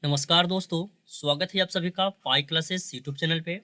नमस्कार दोस्तों, स्वागत है आप सभी का पाई क्लासेस यूट्यूब चैनल पे।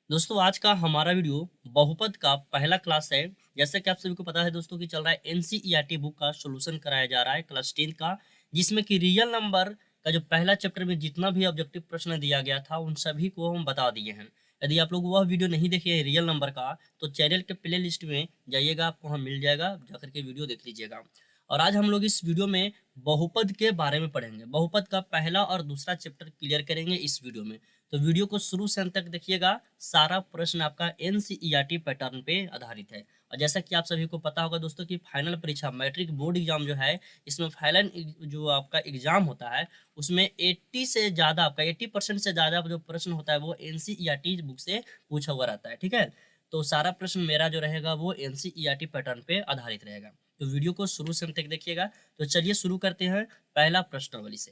दोस्तों आज का हमारा वीडियो बहुपद का पहला क्लास है। जैसे कि आप सभी को पता है दोस्तों कि चल रहा है एनसीईआरटी बुक का सॉल्यूशन कराया जा रहा है क्लास 10 का, जिसमें कि रियल नंबर का जो पहला चैप्टर में जितना भी ऑब्जेक्टिव प्रश्न दिया गया था उन सभी को हम बता दिए हैं। यदि आप लोग वह वीडियो नहीं देखे हैं रियल नंबर का तो चैनल के प्ले लिस्ट में जाइएगा, आपको वहाँ मिल जाएगा, जाकर के वीडियो देख लीजिएगा। और आज हम लोग इस वीडियो में बहुपद के बारे में पढ़ेंगे। बहुपद का पहला और दूसरा चैप्टर क्लियर करेंगे इस वीडियो में। तो वीडियो को शुरू से अंत तक देखिएगा। सारा प्रश्न आपका एनसीईआरटी पैटर्न पे आधारित है। और जैसा कि आप सभी को पता होगा दोस्तों कि फाइनल परीक्षा मैट्रिक बोर्ड एग्जाम जो है, इसमें फाइनल जो आपका एग्जाम होता है उसमें 80 से ज़्यादा आपका 80% से ज़्यादा जो प्रश्न होता है वो एनसीईआरटी बुक से पूछा हुआ रहता है। ठीक है, तो सारा प्रश्न मेरा जो रहेगा वो एनसीईआरटी पैटर्न पे आधारित रहेगा। तो वीडियो को शुरू से अंत तक देखिएगा। तो चलिए शुरू करते हैं पहला प्रश्नावली से।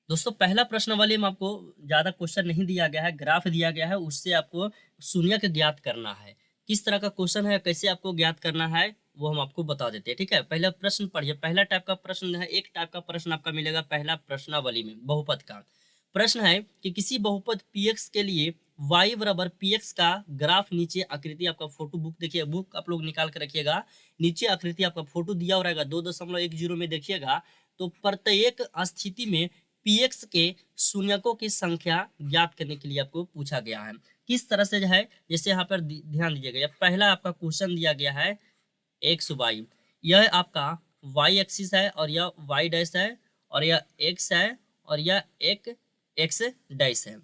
दोस्तों पहला प्रश्नावली में आपको ज्यादा क्वेश्चन नहीं दिया गया है, ग्राफ दिया गया है, उससे आपको शून्यक ज्ञात करना है। किस तरह का क्वेश्चन है, कैसे आपको ज्ञात करना है वो हम आपको बता देते हैं। ठीक है, पहला प्रश्न पढ़िए। पहला टाइप का प्रश्न है, एक टाइप का प्रश्न आपका मिलेगा पहला प्रश्नावली में बहुपद का। प्रश्न है कि किसी बहुपद px के लिए y बराबर px का ग्राफ, नीचे आकृति आपका फोटो बुक देखिए, बुक आप लोग निकाल कर रखिएगा। नीचे आकृति आपका फोटो दिया हो रहेगा 2.10 में देखिएगा। तो प्रत्येक स्थिति में px के शून्यकों की संख्या ज्ञात करने के लिए आपको पूछा गया है। किस तरह से जो है, जैसे यहाँ पर ध्यान दीजिएगा, यह पहला आपका क्वेश्चन दिया गया है एक्स वाई, यह आपका वाई एक्सिस है और यह वाई डैश है और यह एक्स है और यह एक एक्स डैश है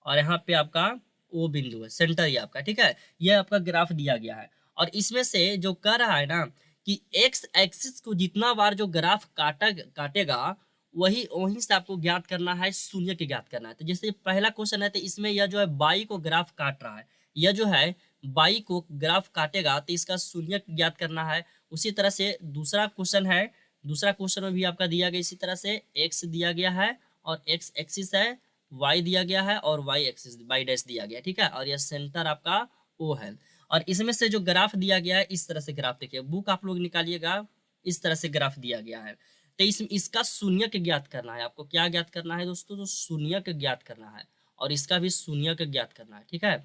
और यहाँ पे आपका ओ बिंदु है, सेंटर ही आपका। ठीक है, यह आपका ग्राफ दिया गया है और इसमें से जो कह रहा है ना कि एक्स एक्सिस को जितना बार जो ग्राफ काटेगा वही वहीं से आपको ज्ञात करना है, शून्य के ज्ञात करना है। तो जैसे पहला क्वेश्चन है तो इसमें यह जो है बाई को ग्राफ काट रहा है, यह जो है बाई को ग्राफ काटेगा तो इसका शून्य ज्ञात करना है। उसी तरह से दूसरा क्वेश्चन है, दूसरा क्वेश्चन में भी आपका दिया गया इसी तरह से एक्स दिया गया है और एक्स एक्सिस है, वाई दिया गया है और वाई एक्सिस वाई डैश दिया गया। ठीक है, और यह सेंटर आपका ओ है और इसमें से जो ग्राफ दिया गया है इस तरह से ग्राफ देखिए, बुक आप लोग निकालिएगा, इस तरह से ग्राफ दिया गया है। तो इसका शून्यक ज्ञात करना है। आपको क्या ज्ञात करना है दोस्तों? तो शून्यक ज्ञात करना है और इसका भी शून्यक ज्ञात करना है। ठीक है,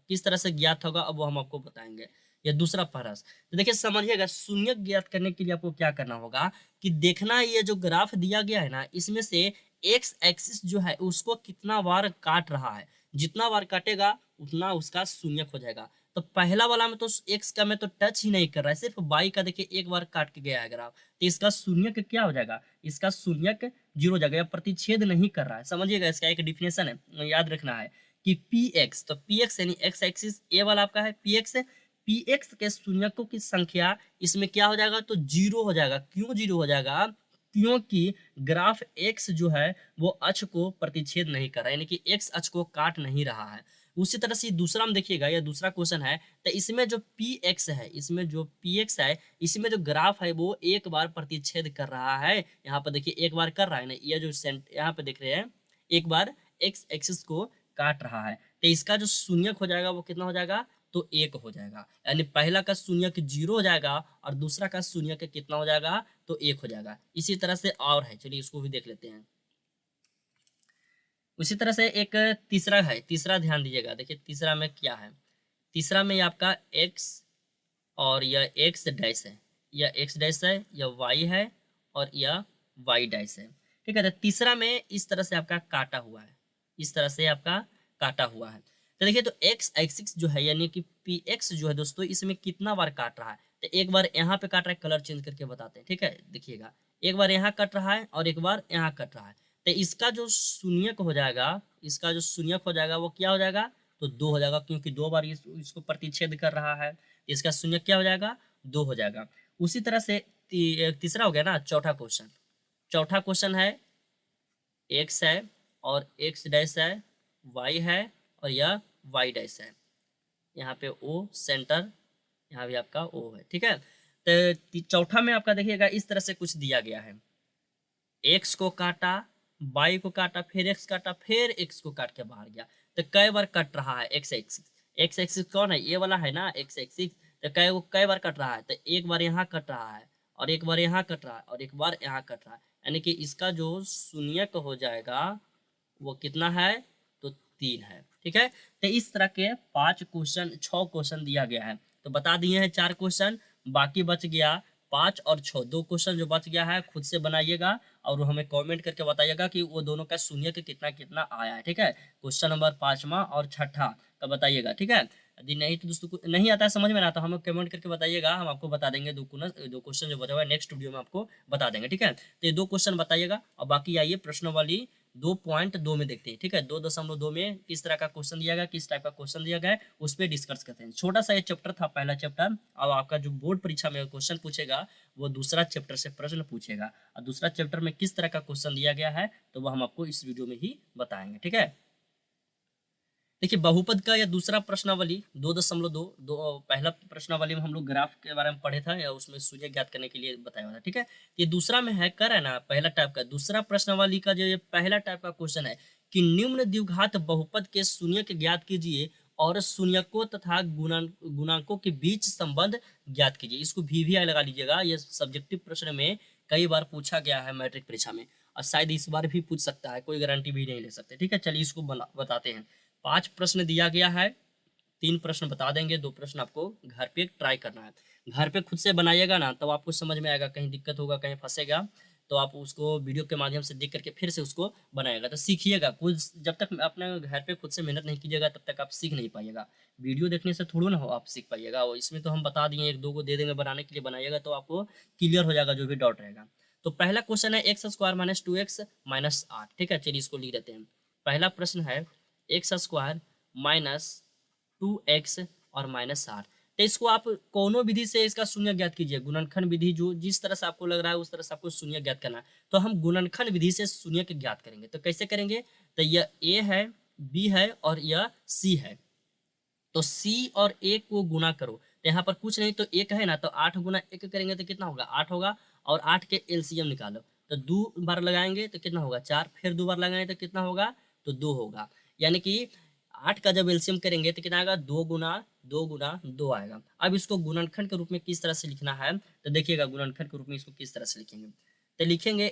किस तरह से ज्ञात होगा अब वो हम आपको बताएंगे। यह दूसरा प्रश्न, तो देखिए समझिएगा, शून्यक ज्ञात करने के लिए आपको क्या करना होगा कि देखना है ये जो ग्राफ दिया गया है ना, इसमें से एक्स एक्सिस जो है उसको कितना बार काट रहा है, जितना बार काटेगा उतना उसका शून्यक हो जाएगा। तो पहला वाला में तो एक्स का में तो टच ही नहीं कर रहा है, सिर्फ बाई का देखिए एक बार काट के गया है ग्राफ, तो इसका शून्यक क्या हो जाएगा? इसका शून्यक जीरो हो जाएगा, प्रतिच्छेद नहीं कर रहा है। समझिएगा, इसका एक डिफिनेशन है, याद रखना है कि पी एक्स, तो पी एक्स यानी एक्स एक्सिस ए वाला आपका है पी एक्स, पी एक्स के शून्यकों की संख्या इसमें क्या हो जाएगा? तो जीरो हो जाएगा। क्यों जीरो हो जाएगा? क्योंकि ग्राफ एक्स जो है वो अक्ष को प्रतिच्छेद नहीं कर रहा है, यानी कि एक्स अक्ष को काट नहीं रहा है। उसी तरह से दूसरा में देखिएगा, यह दूसरा क्वेश्चन है, तो इसमें जो पी एक्स है, इसमें जो पी एक्स है, इसमें जो ग्राफ है वो एक बार प्रतिच्छेद कर रहा है। यहाँ पर देखिए एक बार कर रहा है ना, ये जो यहाँ पे देख रहे हैं एक बार एक्स एक्सिस को काट रहा है, तो इसका जो शून्यक हो जाएगा वो कितना हो जाएगा? तो एक हो जाएगा। यानी पहला का शून्यक जीरो हो जाएगा और दूसरा का शून्यक कितना हो जाएगा? तो एक हो जाएगा। इसी तरह से और है, चलिए इसको भी देख लेते हैं। उसी तरह से एक तीसरा है, तीसरा ध्यान दीजिएगा, देखिए तीसरा में क्या है। तीसरा में आपका एक्स और यह एक्स डैश है, यह एक्स डैश है, यह वाई है और यह वाई डैश है। ठीक है, तो तीसरा में इस तरह से आपका काटा हुआ है, इस तरह से आपका काटा हुआ है। तो देखिए, तो एक्स एक्सिस जो है यानी कि पी एक्स जो है दोस्तों, इसमें कितना बार काट रहा है? तो एक बार यहाँ पे काट रहा है, कलर चेंज करके बताते हैं। ठीक है, देखिएगा, एक बार यहाँ कट रहा है और एक बार यहाँ कट रहा है। तो इसका जो शून्यक हो जाएगा, इसका जो शून्यक हो जाएगा वो क्या हो जाएगा? तो दो हो जाएगा, क्योंकि दो बार इसको प्रतिच्छेद कर रहा है, इसका शून्यक क्या हो जाएगा? दो हो जाएगा। उसी तरह से तीसरा हो गया ना, चौथा क्वेश्चन। चौथा क्वेश्चन है एक्स है और एक्स डैश है, वाई है और यह वाई डैश है, यहाँ पे ओ सेंटर, यहाँ भी आपका ओ है। ठीक है, तो चौथा में आपका देखिएगा इस तरह से कुछ दिया गया है, एक्स को काटा, वाई को काटा, फिर एक्स काटा, फिर एक्स को काट के बाहर गया। तो कई बार कट रहा है एक्स एक्सिस, एक्स एक्सिस कौन है? ये वाला है ना एक्स एक्सिस। तो कई बार कट रहा है? तो एक बार यहाँ कट रहा है और एक बार यहाँ कट रहा है और एक बार यहाँ कट रहा है, यानी कि इसका जो शून्यक हो जाएगा वो कितना है, तो 3 है। ठीक है, तो इस तरह के 6 क्वेश्चन दिया गया है। तो बता दिए हैं 4 क्वेश्चन, बाकी बच गया 5 और 6, 2 क्वेश्चन जो बच गया है खुद से बनाइएगा और हमें कमेंट करके बताइएगा कि वो दोनों का शून्य के कितना कितना आया है। ठीक है, क्वेश्चन नंबर 5वां और 6ठा का बताइएगा। ठीक है, यदि नहीं तो दोस्तों को नहीं आता है, समझ में ना, तो हमें कमेंट करके बताइएगा, हम आपको बता देंगे। 2 क्वेश्चन जो बचा हुआ है नेक्स्ट वीडियो में आपको बता देंगे। ठीक है, तो ये 2 क्वेश्चन बताइएगा और बाकी आइए प्रश्न वाली 2.2 में देखते हैं। ठीक है, 2.2 में किस तरह का क्वेश्चन दिया गया, किस टाइप का क्वेश्चन दिया गया है, उस पर डिस्कस करते हैं। छोटा सा ये चैप्टर था, पहला चैप्टर। अब आपका जो बोर्ड परीक्षा में क्वेश्चन पूछेगा वो दूसरा चैप्टर से प्रश्न पूछेगा, और दूसरा चैप्टर में किस तरह का क्वेश्चन दिया गया है तो वो हम आपको इस वीडियो में ही बताएंगे। ठीक है, देखिए बहुपद का या दूसरा प्रश्नावली 2.2 पहला प्रश्नावली में हम लोग ग्राफ के बारे में पढ़े थे या उसमें शून्य ज्ञात करने के लिए बताया था। ठीक है, ये दूसरा में है कर है ना, पहला टाइप का। दूसरा प्रश्नावली का जो ये पहला टाइप का क्वेश्चन है कि निम्न द्विघात बहुपद के शून्यक ज्ञात कीजिए और शून्यकों तथा गुणांकों के बीच संबंध ज्ञात कीजिए। इसको भी लगा लीजिएगा, ये सब्जेक्टिव प्रश्न में कई बार पूछा गया है मैट्रिक परीक्षा में, और शायद इस बार भी पूछ सकता है, कोई गारंटी भी नहीं ले सकते। ठीक है, चलिए इसको बताते हैं। 5 प्रश्न दिया गया है, 3 प्रश्न बता देंगे, 2 प्रश्न आपको घर पे ट्राई करना है। घर पे खुद से बनाइएगा ना तो आपको समझ में आएगा, कहीं दिक्कत होगा, कहीं फंसेगा तो आप उसको वीडियो के माध्यम से देख करके फिर से उसको बनाएगा, तो सीखिएगा। कुछ जब तक अपने घर पे खुद से मेहनत नहीं कीजिएगा तब तक आप सीख नहीं पाइएगा। वीडियो देखने से थोड़ा ना हो आप सीख पाइएगा, और इसमें तो हम बता दिए, 1-2 को दे देंगे बनाने के लिए, बनाइएगा तो आपको क्लियर हो जाएगा जो भी डाउट रहेगा। तो पहला क्वेश्चन है x² - 2x - 8। ठीक है, चलिए इसको लिख देते हैं। पहला प्रश्न है x² - 2x और -8। तो इसको आप कोनो विधि से इसका शून्य ज्ञात कीजिए, गुणनखंड विधि, जो जिस तरह से आपको लग रहा है उस तरह से आपको शून्य ज्ञात करना है। तो हम गुणनखंड विधि से शून्य के ज्ञात करेंगे। तो कैसे करेंगे, तो यह a है, b है और यह c है। तो c और a को गुणा करो, तो यहाँ पर कुछ नहीं तो 1 है ना, तो 8 गुना 1 करेंगे तो कितना होगा, 8 होगा। और 8 के एलसीएम निकालो, तो 2 बार लगाएंगे तो कितना होगा, 4। फिर 2 बार लगाएंगे तो कितना होगा, तो 2 होगा। यानी कि 8 का जब एलसीएम करेंगे तो कितना आएगा, 2 गुना 2 आएगा। अब इसको गुणनखंड के रूप में किस तरह से लिखना है, तो देखिएगा गुणनखंड के रूप में इसको किस तरह से लिखेंगे। तो लिखेंगे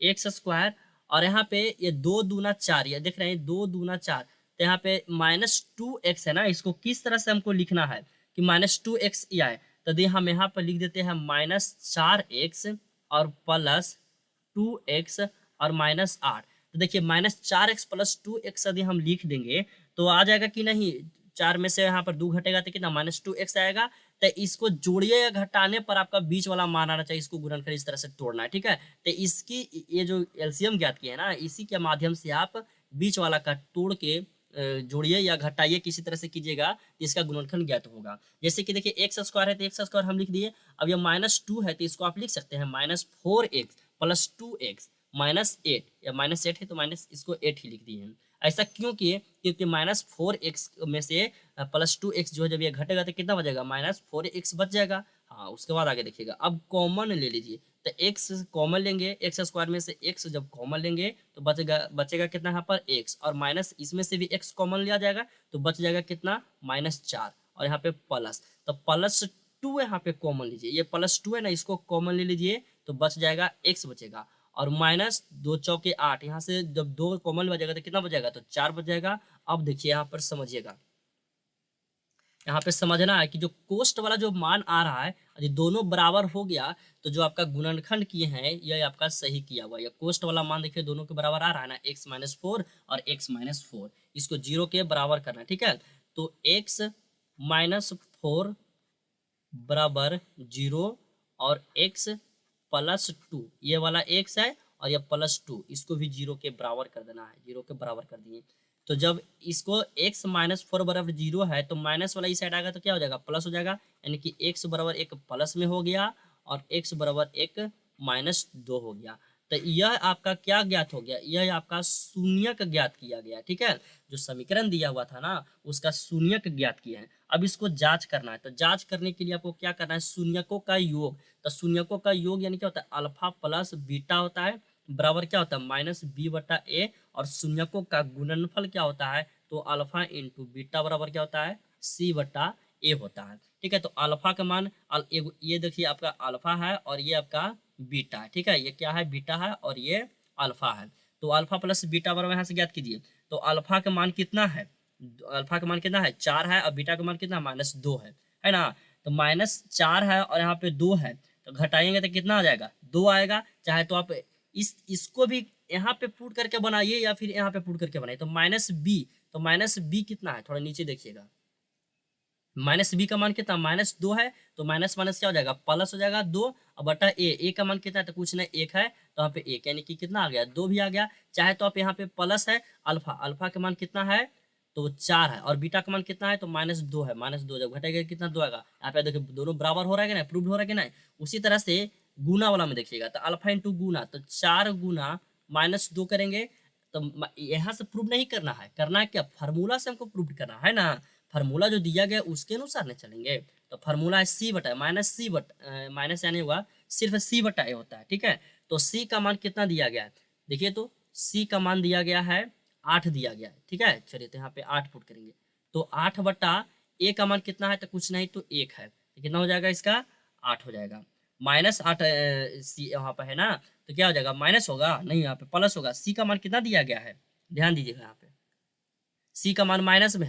x² और यहाँ पे ये 2 दूना 4, ये देख रहे हैं 2 दूना 4, तो यहाँ पे -2x है ना, इसको किस तरह से हमको लिखना है कि -2x ये आए, तो हम यहाँ पर लिख देते हैं -4x और +2x और -8। तो देखिए -4x + 2x यदि हम लिख देंगे तो आ जाएगा कि नहीं, 4 में से यहाँ पर 2 घटेगा तो कितना, -2x आएगा। तो इसको जोड़िए या घटाने पर आपका बीच वाला मान आना चाहिए, इसको गुणनखंड इस तरह से तोड़ना है। ठीक है, तो इसकी ये जो एलसीएम ज्ञात किया है ना, इसी के माध्यम से आप बीच वाला का तोड़ के जोड़िए या घटाइए, किसी तरह से कीजिएगा, इसका गुणनखंड ज्ञात होगा। जैसे कि देखिए x² है तो x² हम लिख दिए। अब ये -2 है तो इसको आप लिख सकते हैं -4x + 2x -8, या -8 है तो माइनस इसको 8 ही लिख दिए हैं। ऐसा क्यों किए, क्योंकि -4x में से +2x जो है जब ये घटेगा तो कितना बचेगा, -4x बच जाएगा। हाँ, उसके बाद आगे देखिएगा, अब कॉमन ले लीजिए, तो x कॉमन लेंगे, x² में से x जब कॉमन लेंगे तो बचेगा कितना, यहाँ पर x, और माइनस इसमें से भी x कॉमन लिया जाएगा तो बच जाएगा कितना, -4, और यहाँ पे प्लस, तो +2 यहाँ पे कॉमन लीजिए, ये +2 है ना, इसको कॉमन ले लीजिए तो बच जाएगा x बचेगा, और -2 चौके 8, यहाँ से जब 2 कॉमन बचेगा तो कितना बचेगा, तो 4 बच जाएगा। अब देखिए यहाँ पर समझिएगा, यहाँ पे समझना है कि जो कोष्ट वाला जो मान आ रहा है, यदि दोनों बराबर हो गया तो जो आपका गुणनखंड किए हैं ये आपका सही किया हुआ। ये कोष्ट वाला मान देखिए दोनों के बराबर आ रहा है ना, x - 4 और x - 4, इसको 0 के बराबर करना है। ठीक है, तो x - 4 बराबर 0 और x +2, ये वाला x है और ये +2, इसको भी 0 के बराबर कर देना है, 0 के बराबर कर दिए। तो जब इसको x - 4 बराबर 0 है तो माइनस वाला इस साइड आएगा तो क्या हो जाएगा, प्लस हो जाएगा, यानी कि x बराबर 1 प्लस में हो गया और x बराबर 1 -2 हो गया। तो यह आपका क्या ज्ञात हो गया, यह आपका शून्यक ज्ञात किया गया। ठीक है, जो समीकरण दिया हुआ था ना उसका शून्यक ज्ञात किया है। अब इसको जांच करना है, तो जांच करने के लिए आपको क्या करना है, शून्यकों का योग। तो शून्यकों का योग यानी क्या होता है, अल्फा प्लस बीटा होता है, बराबर क्या होता है, -b/a, और शून्यकों का गुणनफल क्या होता है, तो अल्फा इंटू बीटा बराबर क्या होता है, c/a होता है। ठीक ठीक है। तो अल्फा का मान ये देखिए आपका अल्फा है और ये आपका बीटा है, ठीक है। ये क्या है, बीटा है और ये अल्फा है। तो अल्फा प्लस बीटा बराबर यहाँ से ज्ञात कीजिए। तो अल्फा का मान कितना है, अल्फा का मान कितना है, 4 है, और बीटा का मान कितना, -2 है ना। तो -4 है और यहाँ पे 2 है, तो घटाएंगे तो कितना आ जाएगा, 2 आएगा। चाहे तो आप इसको भी यहाँ पे पुट करके बनाइए या फिर यहाँ पे पुट करके बनाइए। तो -b, तो -b कितना है, थोड़ा नीचे देखिएगा। -b का मान कितना, -2 है, तो माइनस माइनस क्या हो जाएगा, प्लस हो जाएगा 2, और बटा ए का मान कितना है, तो कुछ नहीं 1 है, तो यहाँ पे 1 यानी कि कितना आ गया, 2 भी आ गया। चाहे तो आप यहाँ पे प्लस है, अल्फा का मान कितना है, तो 4 है, और बीटा का मान कितना है, तो -2 है। -2 जब घटेगा कितना, 2 आएगा। यहाँ पे देखिए दोनों बराबर हो रहा है कि नहीं, प्रूव हो रहा है कि नहीं। उसी तरह से गुना वाला में देखिएगा, तो अल्फा इंटू गुना, तो 4 गुना -2 करेंगे। तो यहाँ से प्रूव नहीं करना है, करना है क्या, फार्मूला से हमको प्रूव करना है ना। फार्मूला जो दिया गया उसके अनुसार नहीं चलेंगे। तो फार्मूला है सी बटा माइनस यानी होगा सिर्फ सी बटा ए होता है, ठीक है। तो सी का मान कितना दिया गया है, देखिए तो सी का मान दिया गया है 8 दिया गया है, ठीक है। चलिए तो यहाँ पे 8 पुट करेंगे, तो 8 बटा ए का मान कितना है, तो कुछ नहीं तो 1 है, तो कितना हो जाएगा इसका, 8 हो जाएगा। -8 सी यहाँ पे है ना, तो क्या हो जाएगा, माइनस होगा नहीं, यहाँ पे प्लस होगा। सी का मान कितना दिया गया है, ध्यान दीजिएगा, यहाँ पे सी का मान माइनस में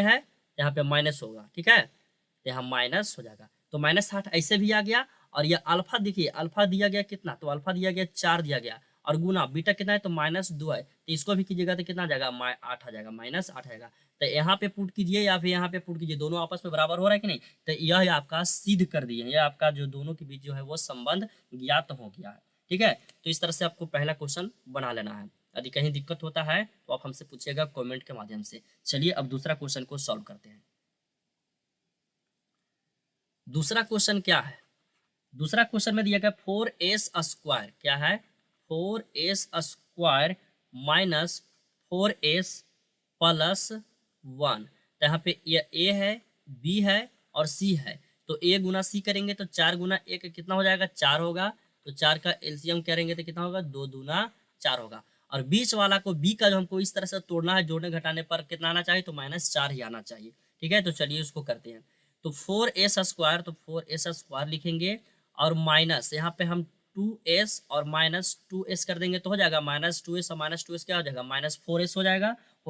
है, यहाँ पे माइनस होगा, ठीक है। तो यहाँ माइनस हो जाएगा, तो -8 ऐसे भी आ गया। और ये अल्फा देखिए, अल्फा दिया गया कितना, तो अल्फा दिया गया 4 दिया गया, और गुना बीटा कितना है, तो -2 है, तो इसको भी कीजिएगा तो कितना आ जाएगा, 8 आ जाएगा, -8 आएगा। तो यहाँ पे पुट कीजिए या फिर यहाँ पे पुट कीजिए, दोनों आपस में बराबर हो रहा है कि नहीं। तो यह आपका सिद्ध कर दिए, यह आपका जो दोनों के बीच जो है वो संबंध ज्ञात हो गया है, ठीक है। तो इस तरह से आपको पहला क्वेश्चन बना लेना है। यदि कहीं दिक्कत होता है तो आप हमसे पूछिएगा कमेंट के माध्यम से। चलिए अब दूसरा क्वेश्चन को सॉल्व करते हैं। दूसरा क्वेश्चन क्या है, दूसरा क्वेश्चन में दिया गया 4s², क्या है, 4s² माइनस 4s प्लस 1। तो यहाँ पे ये ए है, बी है और सी है। तो ए गुना सी करेंगे तो 4 गुना 1 कितना हो जाएगा, 4 होगा। तो 4 का एलसीएम करेंगे तो कितना होगा, 2 दूना 4 होगा। और बीच वाला को, बी का जो हमको इस तरह से तोड़ना है, जोड़ने घटाने पर कितना आना चाहिए, तो -4 ही आना चाहिए, ठीक है। तो चलिए उसको करते हैं। तो 4s², तो 4s² लिखेंगे, और माइनस यहाँ पे हम 2s और -2s कर देंगे तो हो जाएगा -2s, और -2s क्या हो जाएगा, -4s हो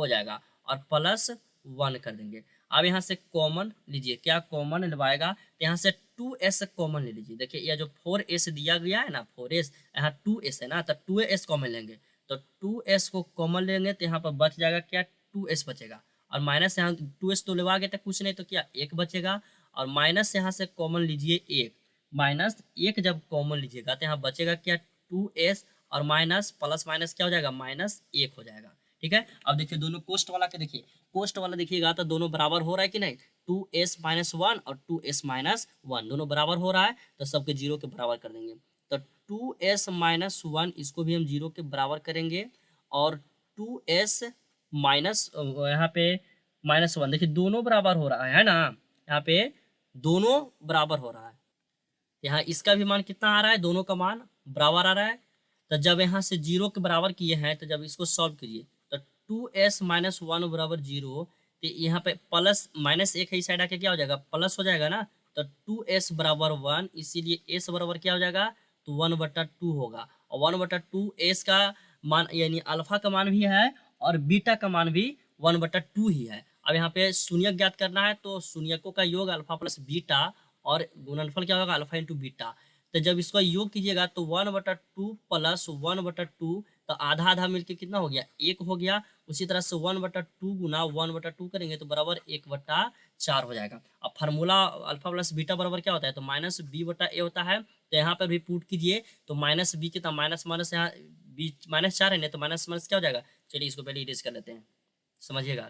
जाएगा, और +1 कर देंगे। अब यहाँ से कॉमन लीजिए, क्या कॉमन निभाएगा, तो यहाँ से 2s कॉमन ले लीजिए। देखिए यह जो 4s दिया गया है ना, 4s, यहाँ 2s है ना, तो 2s कॉमन लेंगे। तो 2s को कॉमन लेंगे तो यहाँ पर बच जाएगा क्या, 2s बचेगा, और माइनस यहाँ 2s तो लेवा गया था, कुछ नहीं तो क्या 1 बचेगा, और माइनस यहाँ से कॉमन लीजिए 1, -1 जब कॉमन लीजिएगा तो यहाँ बचेगा क्या, 2s, और माइनस प्लस माइनस क्या हो जाएगा, -1 हो जाएगा, ठीक है। अब देखिए दोनों कोष्ट वाला के देखिए, कोष्ट वाला देखिएगा तो दोनों बराबर हो रहा है कि नहीं, 2s - 1 और 2s - 1 दोनों बराबर हो रहा है, तो सबके 0 के बराबर कर देंगे। तो 2s - 1 इसको भी हम 0 के बराबर करेंगे, और 2s माइनस यहाँ पे -1, देखिए दोनों बराबर हो रहा है ना, यहाँ पे दोनों बराबर हो रहा है। यहाँ इसका भी मान कितना आ रहा है, दोनों का मान बराबर आ रहा है। तो जब यहाँ से 0 के बराबर किए हैं, तो जब इसको सॉल्व कीजिए तो 2s - 1 बराबर 0, तो यहाँ पे प्लस -1 है, इस साइड आके क्या हो जाएगा, प्लस हो जाएगा ना। तो 2s बराबर 1, इसीलिए s बराबर क्या हो जाएगा, तो 1/2 होगा, और 1/2 s का मान यानी अल्फा का मान भी है और बीटा का मान भी 1/2 ही है। अब यहाँ पे शून्यक ज्ञात करना है, तो शून्यकों का योग अल्फा प्लस बीटा, और गुणनफल क्या होगा, अल्फा इंटू बीटा। तो जब इसका योग कीजिएगा तो 1/2 प्लस 1/2, तो आधा आधा मिलके कितना हो गया, 1 हो गया। उसी तरह से 1/2 गुना 1/2 करेंगे तो बराबर 1/4 हो जाएगा। अब फार्मूला अल्फा प्लस बीटा बराबर क्या होता है, तो -b/a होता है। तो यहाँ पर भी पुट कीजिए, तो -b कितना, माइनस माइनस यहाँ b -4 है ना, तो माइनस माइनस क्या हो जाएगा। चलिए इसको पहले इरेज कर लेते हैं, समझिएगा।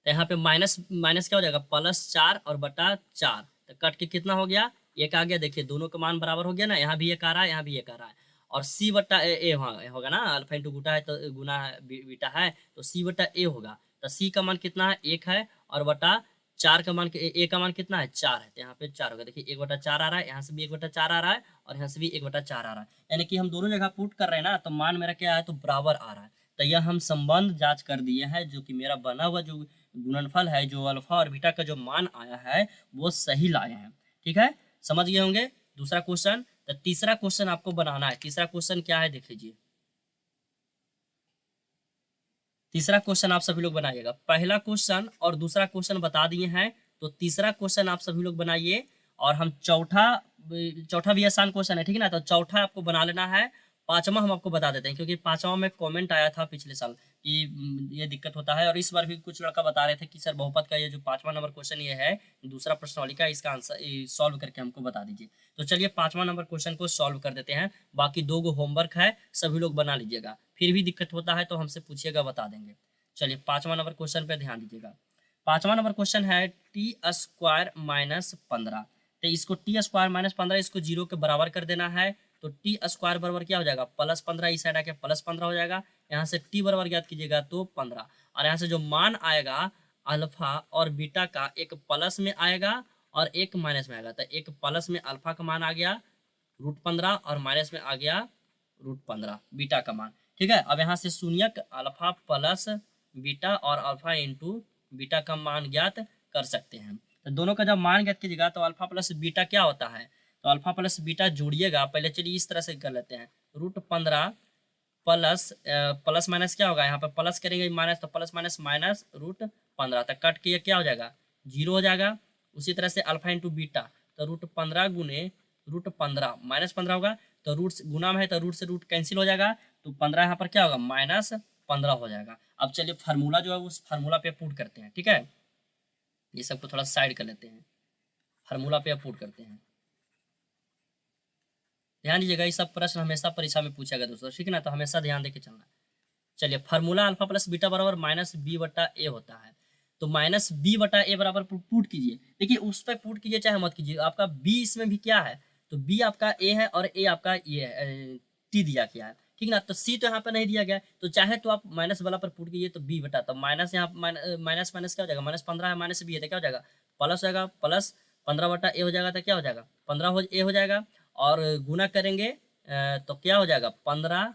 तो यहाँ पे माइनस माइनस क्या हो जाएगा, +4 और बटा 4, तो कट के कितना हो गया, 1 आ गया। देखिए दोनों का मान बराबर हो गया ना, यहाँ भी 1 आ रहा है, यहाँ भी 1 आ रहा है। और c/a होगा ना, अल्फा इंटू गुटा है तो गुना है, बीटा है तो c/a होगा। तो c का मान कितना है, 1 है, और बटा 4 का मान, a का मान कितना है, 4 है, तो यहाँ पे 4 होगा। देखिए 1/4 आ रहा है, यहाँ से भी 1/4 आ रहा है, और यहाँ से भी 1/4 आ रहा है, यानी कि हम दोनों जगह पुट कर रहे हैं ना, तो मान मेरा क्या है, तो बराबर आ रहा है। तो यह हम संबंध जांच कर दिए हैं, जो कि मेरा बना हुआ जो गुणनफल है जो अल्फा और बीटा का जो मान आया है वो सही लाए हैं। ठीक है, समझ गए होंगे। दूसरा क्वेश्चन, तो तीसरा क्वेश्चन आपको बनाना है। तीसरा क्वेश्चन क्या है देख लीजिए। तीसरा क्वेश्चन आप सभी लोग बनाइएगा। पहला क्वेश्चन और दूसरा क्वेश्चन बता दिए हैं, तो तीसरा क्वेश्चन आप सभी लोग बनाइए। और हम चौथा भी आसान क्वेश्चन है, ठीक है ना, तो चौथा आपको बना लेना है। पांचवा हम आपको बता देते हैं, क्योंकि पांचवा में कमेंट आया था पिछले साल कि ये दिक्कत होता है, और इस बार भी कुछ लड़का बता रहे थे कि सर बहुपद का ये जो 5वां नंबर क्वेश्चन ये है दूसरा प्रश्नावली का, इसका आंसर सॉल्व करके हमको बता दीजिए। तो चलिए 5वां नंबर क्वेश्चन को सॉल्व कर देते हैं। बाकी 2 गो होमवर्क है, सभी लोग बना लीजिएगा। फिर भी दिक्कत होता है तो हमसे पूछिएगा, बता देंगे। चलिए 5वां नंबर क्वेश्चन पे ध्यान दीजिएगा। 5वां नंबर क्वेश्चन है टी स्क्वायर माइनस 15। तो इसको टी स्क्वायर माइनस 15 इसको 0 के बराबर कर देना है। तो टी स्क्वायर बराबर क्या हो जाएगा, प्लस 15, इस साइड आके प्लस 15 हो जाएगा। यहाँ से टी बराबर याद कीजिएगा तो 15, और यहाँ से जो मान आएगा अल्फा और बीटा का, एक प्लस में आएगा और एक माइनस में आएगा। तो एक प्लस में अल्फा का मान आ गया √15 और माइनस में आ गया √15 बीटा का मान। ठीक है, अब यहाँ से शून्यक अल्फा प्लस बीटा और अल्फा इंटू बीटा का मान ज्ञात कर सकते हैं। तो दोनों का जब मान ज्ञात कीजिएगा तो अल्फा प्लस बीटा क्या होता है, तो अल्फा प्लस बीटा जोड़िएगा। पहले चलिए इस तरह से कर लेते हैं, √15 प्लस माइनस क्या होगा, यहाँ पर प्लस करेंगे माइनस, तो प्लस माइनस माइनस √15 तक कट के ये क्या हो जाएगा, 0 हो जाएगा। उसी तरह से अल्फा इंटू बीटा, तो √15 गुने √15 माइनस 15 होगा, तो रूट गुना में है तो रूट से रूट कैंसिल हो जाएगा, तो 15 यहाँ पर क्या होगा -15 हो जाएगा। अब चलिए फार्मूला जो है उस फार्मूला पे पुट करते हैं। ठीक है, ये सबको थोड़ा साइड कर लेते हैं, फार्मूला पे पुट करते हैं। ध्यान दीजिएगा, ये सब प्रश्न हमेशा परीक्षा में पूछा गया दोस्तों, ठीक है ना, तो हमेशा ध्यान देके चलना। चलिए फार्मूला अल्फा प्लस बीटा बराबर -b/a होता है। तो -b/a बराबर पुट कीजिए। देखिए उस पर पुट कीजिए चाहे मत कीजिए, आपका b इसमें भी क्या है, तो b आपका a है और a आपका ये है, t दिया गया है, ठीक ना। तो c तो यहाँ पर नहीं दिया गया है, तो चाहे तो आप माइनस वाला पर पुट कीजिए, तो b बटा, तो माइनस यहाँ माइनस माइनस क्या हो जाएगा, -15 है, माइनस b है तो क्या हो जाएगा, प्लस हो जाएगा, प्लस 15/a हो जाएगा, तो क्या हो जाएगा 15 हो जाएगा। और गुना करेंगे तो क्या हो जाएगा 15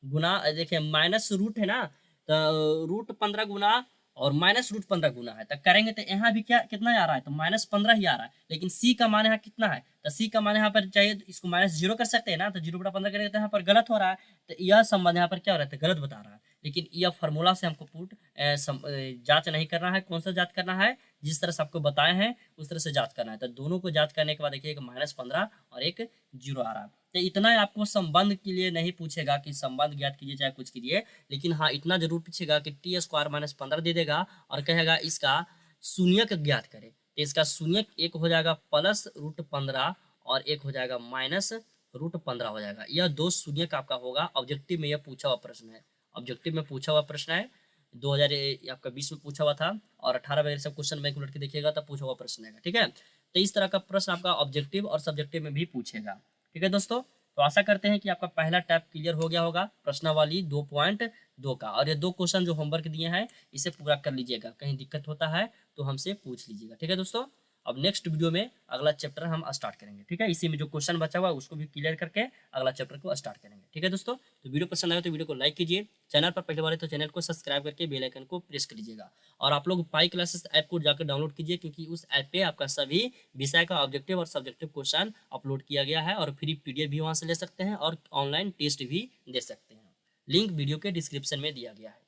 गुना, देखिए माइनस रूट है ना, तो √15 गुना और माइनस √15 गुना है, तो करेंगे तो यहाँ भी क्या कितना आ रहा है, तो -15 ही आ रहा है। लेकिन सी का मान यहाँ कितना है, तो सी का मान यहाँ पर चाहिए इसको -0 कर सकते हैं ना, तो 0/15 करेंगे तो यहाँ पर गलत हो रहा है। तो यह संबंध यहाँ पर क्या हो रहा है, तो गलत बता रहा है। लेकिन यह फार्मूला से हमको जांच नहीं करना है। कौन सा जांच करना है, जिस तरह से आपको बताए हैं उस तरह से जांच करना है। तो दोनों को जांच करने के बाद देखिए एक -15 और एक 0 आ रहा है। तो इतना आपको संबंध के लिए नहीं पूछेगा कि संबंध ज्ञात कीजिए चाहे कुछ कीजिए, लेकिन हाँ इतना जरूर पूछेगा कि टी स्क्वायर -15 दे देगा और कहेगा इसका शून्यक ज्ञात करे। तो इसका शून्यक एक हो जाएगा प्लस √15 और एक हो जाएगा -√15 हो जाएगा। यह 2 शून्यक आपका होगा। ऑब्जेक्टिव में यह पूछा हुआ प्रश्न है, ऑब्जेक्टिव में पूछा हुआ प्रश्न है, 2020 में पूछा हुआ था, और 18 वगैरह सब क्वेश्चन बैंक उलट के देखिएगा तब पूछा हुआ प्रश्न है। ठीक है, तो इस तरह का प्रश्न आपका ऑब्जेक्टिव और सब्जेक्टिव में भी पूछेगा। ठीक है दोस्तों, तो आशा करते हैं कि आपका पहला टैप क्लियर हो गया होगा प्रश्नावली 2.2 का। और ये 2 क्वेश्चन जो होमवर्क दिए हैं इसे पूरा कर लीजिएगा, कहीं दिक्कत होता है तो हमसे पूछ लीजिएगा। ठीक है दोस्तों, अब नेक्स्ट वीडियो में अगला चैप्टर हम स्टार्ट करेंगे। ठीक है, इसी में जो क्वेश्चन बचा हुआ है उसको भी क्लियर करके अगला चैप्टर को स्टार्ट करेंगे। ठीक है दोस्तों, तो वीडियो पसंद आए तो वीडियो को लाइक कीजिए, चैनल पर पहले बार है तो चैनल को सब्सक्राइब करके बेल आइकन को प्रेस कर लीजिएगा। और आप लोग पाई क्लासेस ऐप को जाकर डाउनलोड कीजिए, क्योंकि उस ऐप पे आपका सभी विषय का ऑब्जेक्टिव और सब्जेक्टिव क्वेश्चन अपलोड किया गया है, और फ्री PDF भी वहाँ से ले सकते हैं और ऑनलाइन टेस्ट भी दे सकते हैं। लिंक वीडियो के डिस्क्रिप्शन में दिया गया है।